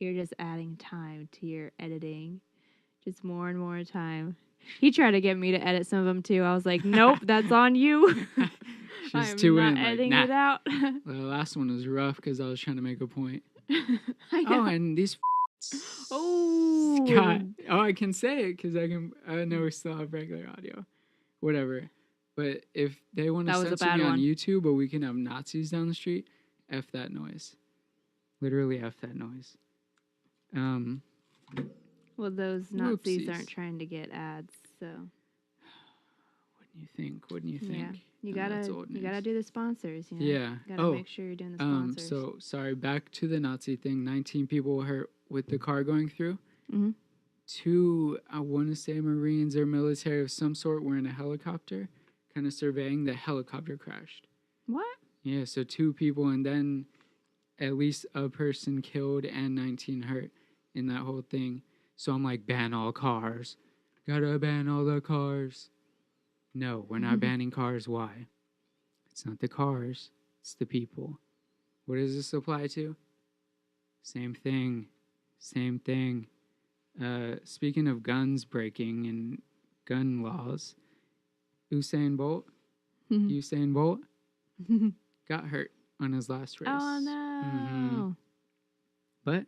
You're just adding time to your editing. Just more and more time. He tried to get me to edit some of them too. I was like, nope, that's on you. She's I'm too not in. Like, editing nah. it out. Well, the last one was rough because I was trying to make a point. I know. Oh, and these. Oh. God. Oh, I can say it because I know we still have regular audio. Whatever. But if they want to That was a censor bad me on one. YouTube, but we can have Nazis down the street, F that noise. Literally F that noise. Well, those Nazis Whoopsies. aren't trying to get ads, so What do you think? yeah, you Oh, that's gotta old you gotta news. do the sponsors. You know? Yeah. You gotta Oh, make sure you're doing the sponsors. So sorry. Back to the Nazi thing. 19 people were hurt with the car going through. Mhm. 2, I want to say Marines or military of some sort, were in a helicopter, kind of surveying. The helicopter crashed. What? Yeah. So 2 people, and then at least a person killed and 19 hurt in that whole thing. So I'm like, ban all cars. Gotta ban all the cars. No, we're not banning cars. Why? It's not the cars. It's the people. What does this apply to? Same thing. Same thing. Speaking of guns breaking and gun laws, Usain Bolt got hurt on his last race. Oh no! But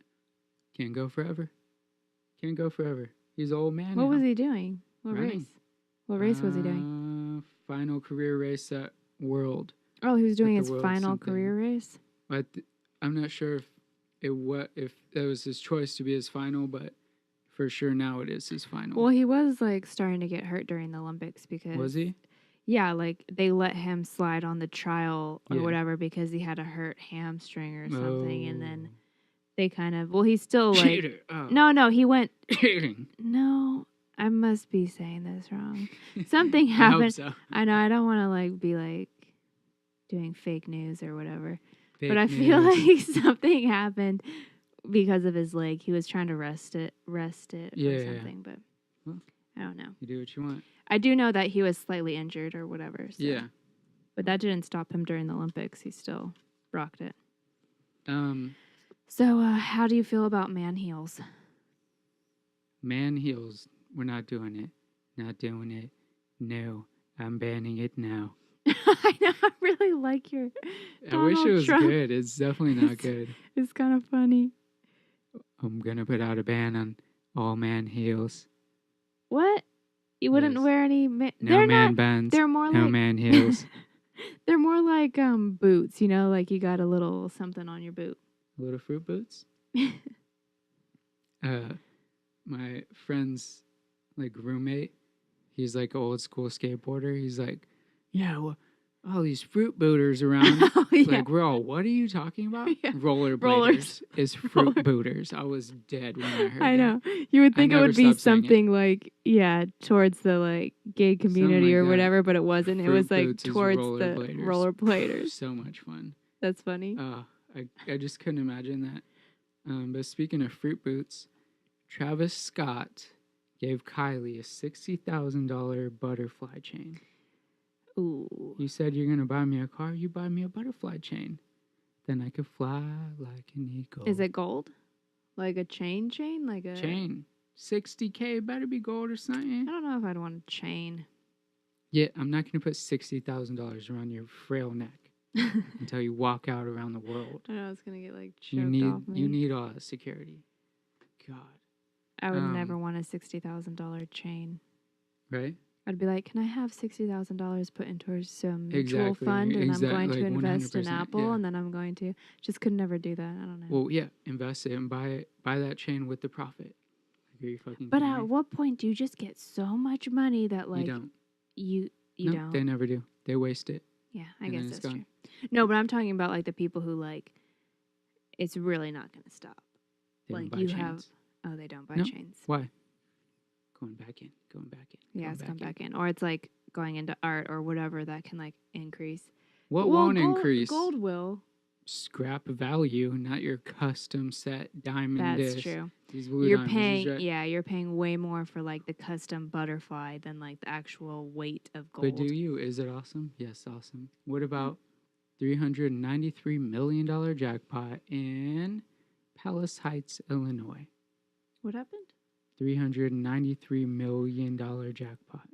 can't go forever. Can't go forever. He's an old man What now. was he doing? What Running. race? What race was he doing? Final career race at World. Oh, he was doing the his world final something. career race. But I'm not sure if that was his choice to be his final, but for sure now it is his final. Well, he was like starting to get hurt during the Olympics because Was he? Yeah, like they let him slide on the trial or Yeah. whatever because he had a hurt hamstring or something, and then Oh. they kind of he's still like Cheater. Oh. no he went Cheating. no. I must be saying this wrong. Something I hope happened. so. I know I don't want to like be like doing fake news or whatever. Fake But I feel news. like something happened because of his leg. He was trying to rest it Yeah, or yeah. something, but Well, I don't know. You do what you want. I do know that he was slightly injured or whatever. So. Yeah. But that didn't stop him during the Olympics. He still rocked it. Um, So, how do you feel about man heels? Man heels. We're not doing it. Not doing it. No. I'm banning it now. I know. I really like your. I wish it Donald was Trump. good. It's definitely not good. It's kind of funny. I'm gonna put out a ban on all man heels. What? You wouldn't Yes. wear any. No They're man not. bands. They're more no like man heels. They're more like boots. You know, like you got a little something on your boot. Little fruit boots. My friend's like roommate, he's like an old school skateboarder. He's like, yeah, well, all these fruit booters around. Oh, yeah. Like, we're all, what are you talking about? Yeah. Rollerbladers Rollers. is fruit booters. I was dead when I heard I that. know. You would think it never would be stopped saying it. something like, yeah, towards the like gay community like or that. whatever, but it wasn't. It Fruit was like boots is towards the rollerbladers. rollerbladers. So much fun. That's funny. I just couldn't imagine that. But speaking of fruit boots, Travis Scott gave Kylie a $60,000 butterfly chain. Ooh. You said you're going to buy me a car, you buy me a butterfly chain. Then I could fly like an eagle. Is it gold? Like a chain? Like a chain? $60K, better be gold or something. I don't know if I'd want a chain. Yeah, I'm not going to put $60,000 around your frail neck until you walk out around the world. I know it's gonna get like choked You off me. need all that security. God. I would never want a $60,000 chain. Right? I'd be like, can I have $60,000 put into some mutual fund, and I'm going to like invest in 100%, Apple, yeah. and then I'm going to just could never do that. I don't know. Well, yeah, invest it and buy that chain with the profit. Like, are you fucking But kidding at me? what point do you just get so much money that like You don't. you No, don't? They never do. They waste it. Yeah, I and then guess it's that's gone. true. No, but I'm talking about like the people who like it's really not going to stop. They don't Like buy you chains. have oh, they don't buy No. chains. Why? Going back in. Yeah, it's come back in. Or it's like going into art or whatever that can like increase. What Well, won't gold, increase? Gold will. Scrap value, not your custom set diamond That's disc. true. These blue You're diamonds, paying these you're paying way more for like the custom butterfly than like the actual weight of gold. But do you? Is it awesome? Yes, awesome. What about $393 million jackpot in Palace Heights, Illinois? What happened? $393 million jackpot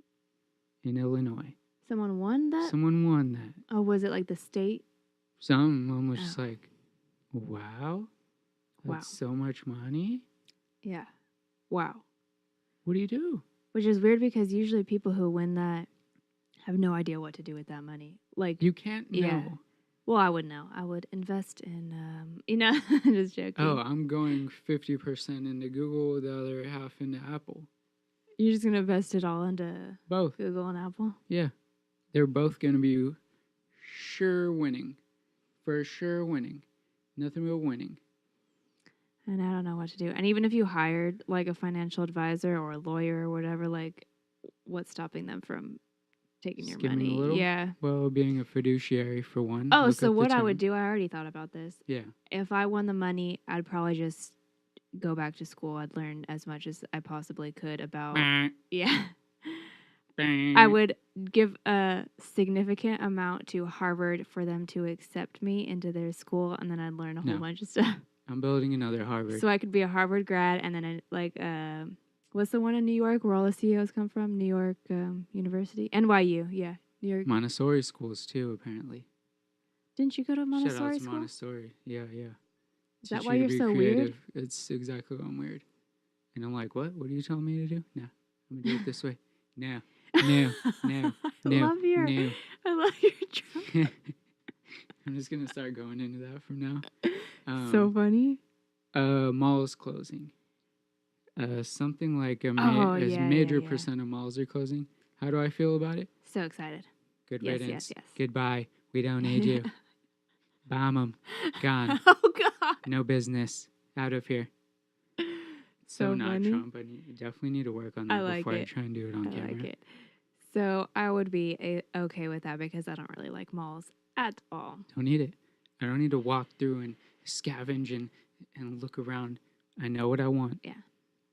in Illinois. Someone won that? Someone won that. Oh, was it like the state? Someone was just like, wow, that's Wow. so much money. Yeah. Wow. What do you do? Which is weird because usually people who win that have no idea what to do with that money. Like You can't know. Yeah. Well, I would know. I would invest in, just joking. Oh, I'm going 50% into Google, the other half into Apple. You're just going to invest it all into Both. Google and Apple? Yeah. They're both going to be sure winning. For sure winning. Nothing but winning. And I don't know what to do. And even if you hired like a financial advisor or a lawyer or whatever, like what's stopping them from taking your Skimming money? a little? Yeah. Well, being a fiduciary for one. Oh, Look so up the what I term. would do, I already thought about this. Yeah. If I won the money, I'd probably just go back to school. I'd learn as much as I possibly could about yeah. I would give a significant amount to Harvard for them to accept me into their school, and then I'd learn a whole No. bunch of stuff. I'm building another Harvard. So I could be a Harvard grad, and then what's the one in New York where all the CEOs come from? New York University, NYU, yeah, New York. Montessori schools too, apparently. Didn't you go to Shout out Montessori to school? Montessori. Yeah. Is that Teach why you you're to be so creative. It's exactly why I'm weird. And I'm like, what? What are you telling me to do? No, I'm gonna do it this way. No. I love your drum. I'm just gonna start going into that from now. So funny. Malls closing. Something like major percent of malls are closing. How do I feel about it? So excited. Good Yes, riddance. yes. Goodbye. We don't need you. Bomb 'em. Gone. Oh God. No business. Out of here. So not funny. Trump. I definitely need to work on that before I try and do it on camera. I like it. So I would be okay with that because I don't really like malls at all. Don't need it. I don't need to walk through and scavenge and and look around. I know what I want. Yeah.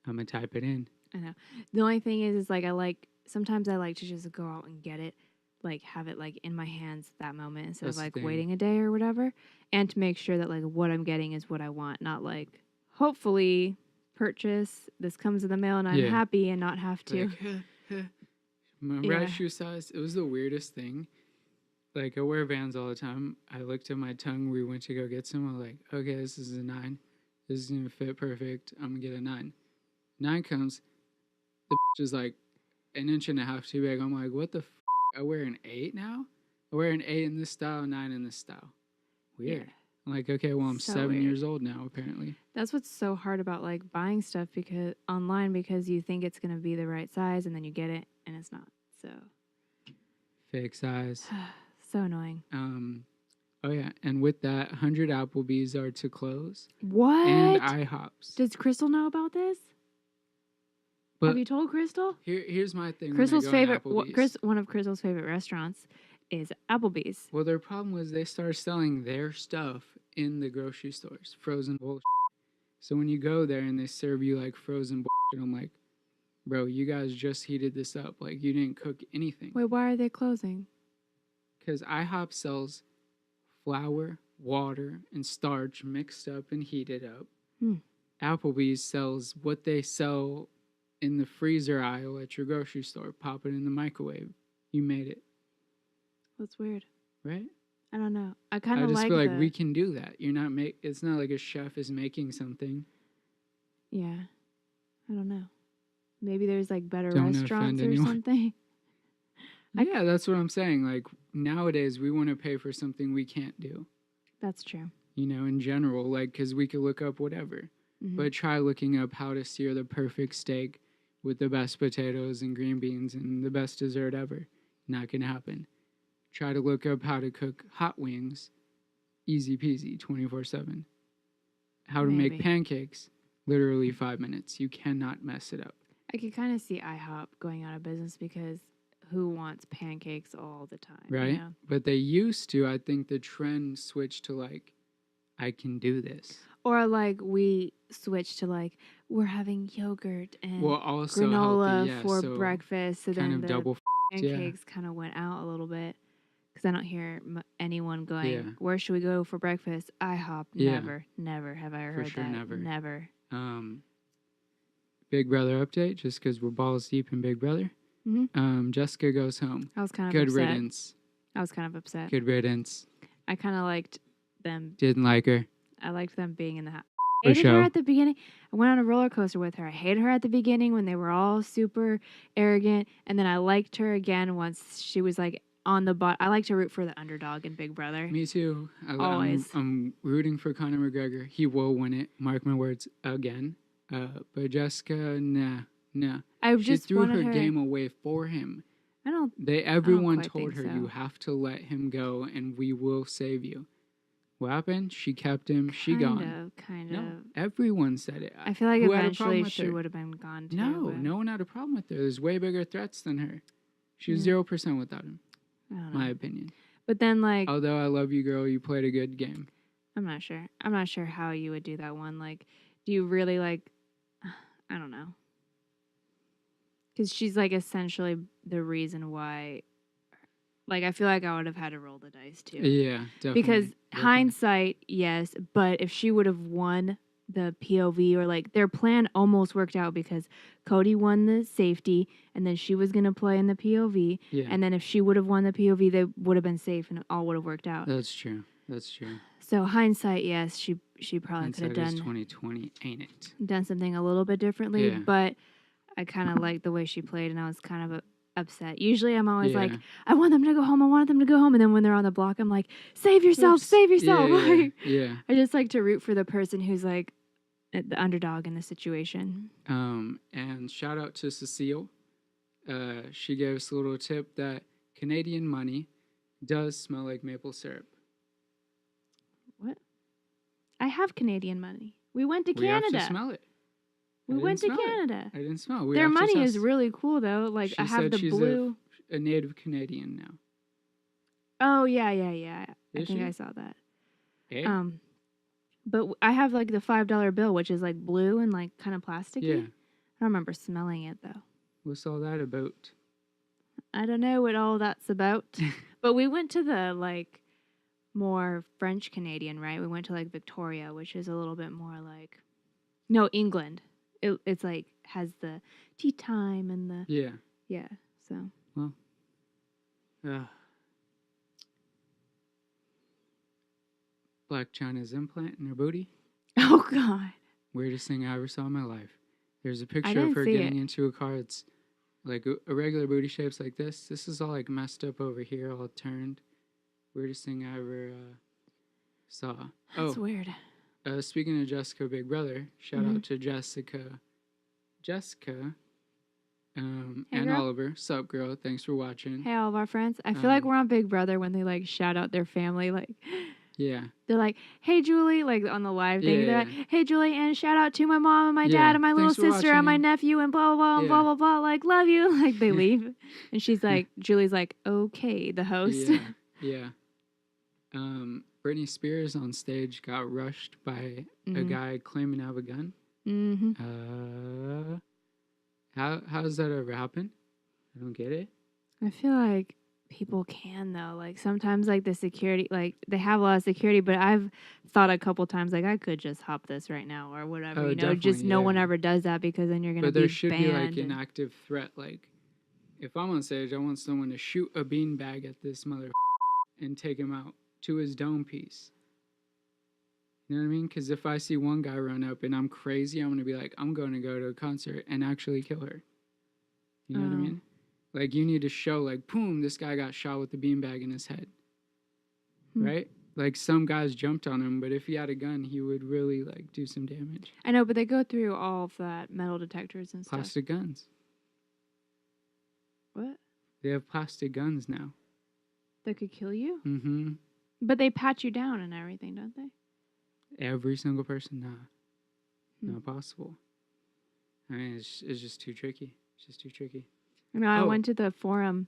I'm going to type it in. I know. The only thing is like sometimes I like to just go out and get it, like have it like in my hands at that moment instead That's of the like thing. waiting a day or whatever, and to make sure that like what I'm getting is what I want, not like hopefully purchase this comes in the mail and I'm Yeah. happy and not have to. Like, my Yeah. right shoe size, it was the weirdest thing. Like, I wear Vans all the time. I looked at my tongue. We went to go get some. I was like, okay, this is a 9. This is going to fit perfect. I'm going to get a 9. 9 comes. The is like an inch and a half too big. I'm like, what the f***? I wear an 8 now? I wear an 8 in this style, 9 in this style. Weird. Yeah. I'm like, okay, well, I'm So 7 weird. years old now, apparently. That's what's so hard about like buying stuff because online because you think it's gonna be the right size and then you get it and it's not. So Fake size. so annoying. Oh, yeah. And with that, 100 Applebee's are to close. What? And IHOPs. Does Crystal know about this? But Have you told Crystal? here's my thing. Crystal's when I go in favorite, Applebee's. one of Crystal's favorite restaurants is Applebee's. Well, their problem was they started selling their stuff in the grocery stores, frozen bullshit. So when you go there and they serve you like frozen bullshit, I'm like, bro, you guys just heated this up. Like, you didn't cook anything. Wait, why are they closing? Because IHOP sells flour, water, and starch mixed up and heated up. Applebee's sells what they sell in the freezer aisle at your grocery store. Pop it in the microwave. You made it, That's weird. right? I don't know. I kind I of just like feel like we can do that. You're not It's not like a chef is making something. Yeah. I don't know. Maybe there's like better Don't offend restaurants or anyone. something. Yeah, that's what I'm saying. Like, nowadays, we want to pay for something we can't do. That's true. You know, in general, like, because we could look up whatever. Mhm. But try looking up how to sear the perfect steak with the best potatoes and green beans and the best dessert ever. Not going to happen. Try to look up how to cook hot wings. Easy peasy, 24/7. How to make Maybe. pancakes. Literally 5 minutes. You cannot mess it up. I could kind of see IHOP going out of business because who wants pancakes all the time? you Right? know? But they used to. I think the trend switched to like, I can do this. Or like we switched to like we're having yogurt and Well, also granola healthy, yeah, for so breakfast. So kind then of the double. Yeah. pancakes kind of went out a little bit because I don't hear anyone going, Yeah. where should we go for breakfast? IHOP. Yeah. Never have I For heard sure, that. never. Big Brother update, just because we're balls deep in Big Brother. Jessica goes home. I was kind of Good upset. riddance. I was kind of upset. Good riddance. I kind of liked them. Didn't like her. I liked them being in the house. For Hated her sure. at the beginning. I went on a roller coaster with her. I hated her at the beginning when they were all super arrogant, and then I liked her again once she was like on the I like to root for the underdog in Big Brother. Me too. Always. I'm rooting for Conor McGregor. He will win it. Mark my words again. But Jessica, nah. I She just threw wanted her game away for him. I don't. Everyone quite told think her, so. you have to let him go and we will save you. What happened? She kept him. She gone. Kind No, of. everyone said it. I feel like Who had a problem eventually with she her? would have been gone too. No, but no one had a problem with her. There's way bigger threats than her. She was Yeah. 0% without him, I don't know. my opinion. But then, like, Although I love you, girl, you played a good game. I'm not sure. I'm not sure how you would do that one. Like, do you really like? I don't know. Because she's like essentially the reason why. Like, I feel like I would have had to roll the dice too. Yeah, definitely. Because definitely. hindsight, yes, but if she would have won the POV or like their plan almost worked out because Cody won the safety and then she was going to play in the POV. Yeah. And then if she would have won the POV, they would have been safe and it all would have worked out. That's true. That's true. So hindsight, yes, she probably could have Hindsight is done 2020, ain't it? done something a little bit differently, Yeah. but I kind of liked the way she played and I was kind of upset. Usually I'm always Yeah. like, I want them to go home. I want them to go home. And then when they're on the block, I'm like, save yourself, Oops. save yourself. Yeah, Like, yeah. I just like to root for the person who's like the underdog in the situation. And shout out to Cecile. She gave us a little tip that Canadian money does smell like maple syrup. What? I have Canadian money. We went to We have Canada. to smell it. We I went to didn't smell it. Canada. I didn't smell it. We Their have to money is test. really cool though. Like She I have said the she's blue. a native Canadian now. Oh yeah. I Is think she? I saw that. Eh? But I have like the $5 bill, which is like blue and like kind of plasticky. Yeah. I don't remember smelling it though. What's all that about? I don't know what all that's about. But we went to the like more French Canadian, right? We went to like Victoria, which is a little bit more like no, England. It's like has the tea time and the Yeah. So Well. Black China's implant in her booty. oh god. Weirdest thing I ever saw in my life. There's a picture didn't of her see getting it. into a car. It's like a regular booty shape's like this. This is all like messed up over here, all turned. Weirdest thing I ever saw. That's weird. Speaking of Jessica Big Brother, shout out to Jessica, and girl. Oliver. Sup, girl? Thanks for watching. Hey, all of our friends. I feel like we're on Big Brother when they like shout out their family. Like, Yeah. they're like, "Hey, Julie," like on the live thing. Yeah, They're yeah. like, "Hey, Julie, and shout out to my mom and my Yeah, dad and my little thanks for sister and my watching. nephew and blah blah blah and Yeah. blah blah blah. Like, love you." Like they leave, and she's like, Julie's like, "Okay," the host. Yeah. Britney Spears on stage got rushed by a guy claiming to have a gun. Mm-hmm. How does that ever happen? I don't get it. I feel like people can though. Like sometimes like the security, like they have a lot of security, but I've thought a couple times like I could just hop this right now or whatever. Oh, You know, just definitely, no yeah. one ever does that because then you're gonna But be there should banned. be like an active threat. Like if I'm on stage, I want someone to shoot a beanbag at this mother and take him out to his dome piece. You know what I mean? Because if I see one guy run up and I'm crazy, I'm gonna be like, I'm going to go to a concert and actually kill her. You know what I mean? Like you need to show like, boom, this guy got shot with the beanbag in his head, right? Like some guys jumped on him, but if he had a gun, he would really like do some damage. I know, but they go through all of that metal detectors and stuff. Plastic guns. What? They have plastic guns now. That could kill you? Mm-hmm. But they pat you down and everything, don't they? Every single person, nah. Not possible. I mean, it's just too tricky. It's just too tricky. I know, I went to the forum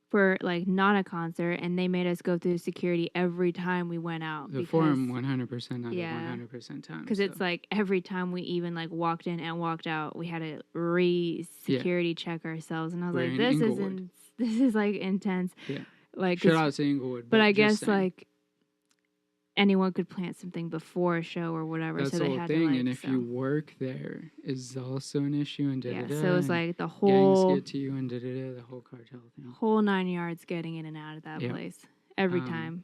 for like not a concert, and they made us go through security every time we went out. The forum 100% out of 100% time. Because it's like every time we even like walked in and walked out, we had to re-security check ourselves, and I was We're like, in this Inglewood. is like intense. Yeah. Like Shout out to Inglewood. but I just guess saying. like anyone could plant something before a show or whatever. That's so the they whole had thing, to like, and if you work there, is also an issue, and yeah, da-da-da, so it's and like the whole gangs get to you, and da-da-da, the whole cartel thing. whole 9 yards getting in and out of that place every time.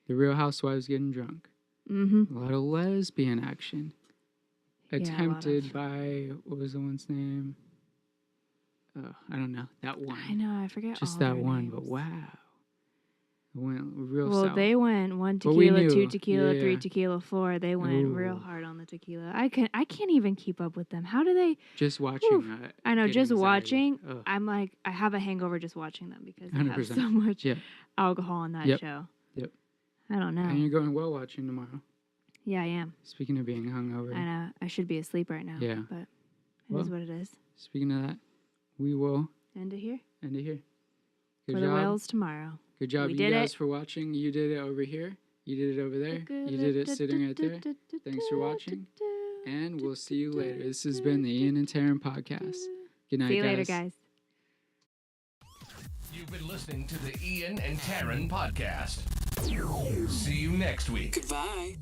The Real Housewives getting drunk. Mm-hmm. A lot of lesbian action. Yeah, a lot Attempted by, what was the one's name? Oh, I don't know. That one. I know, I forget Just all that their one, names. but wow. It went real Well, south. they went 1 But we tequila, 2 knew. tequila, 3 Yeah. tequila, 4. They went real hard on the tequila. I can't even keep up with them. How do they? Just watching. Oof. I know, get just anxiety. watching. Ugh. I'm like, I have a hangover just watching them because they have 100%. so much Yeah. alcohol on that Yep. show. Yep. I don't know. And you're going well watching tomorrow. Yeah, I am. Speaking of being hungover. I know. I should be asleep right now. Yeah. But it Well, is what it is. Speaking of that, we will End it here. end it here. Good For job. the whales tomorrow. Good job, We you did guys, it. for watching. You did it over here. You did it over there. You did it sitting right there. Thanks for watching. And we'll see you later. This has been the Ian and Taryn podcast. Good night, See you guys. later, guys. You've been listening to the Ian and Taryn podcast. See you next week. Goodbye.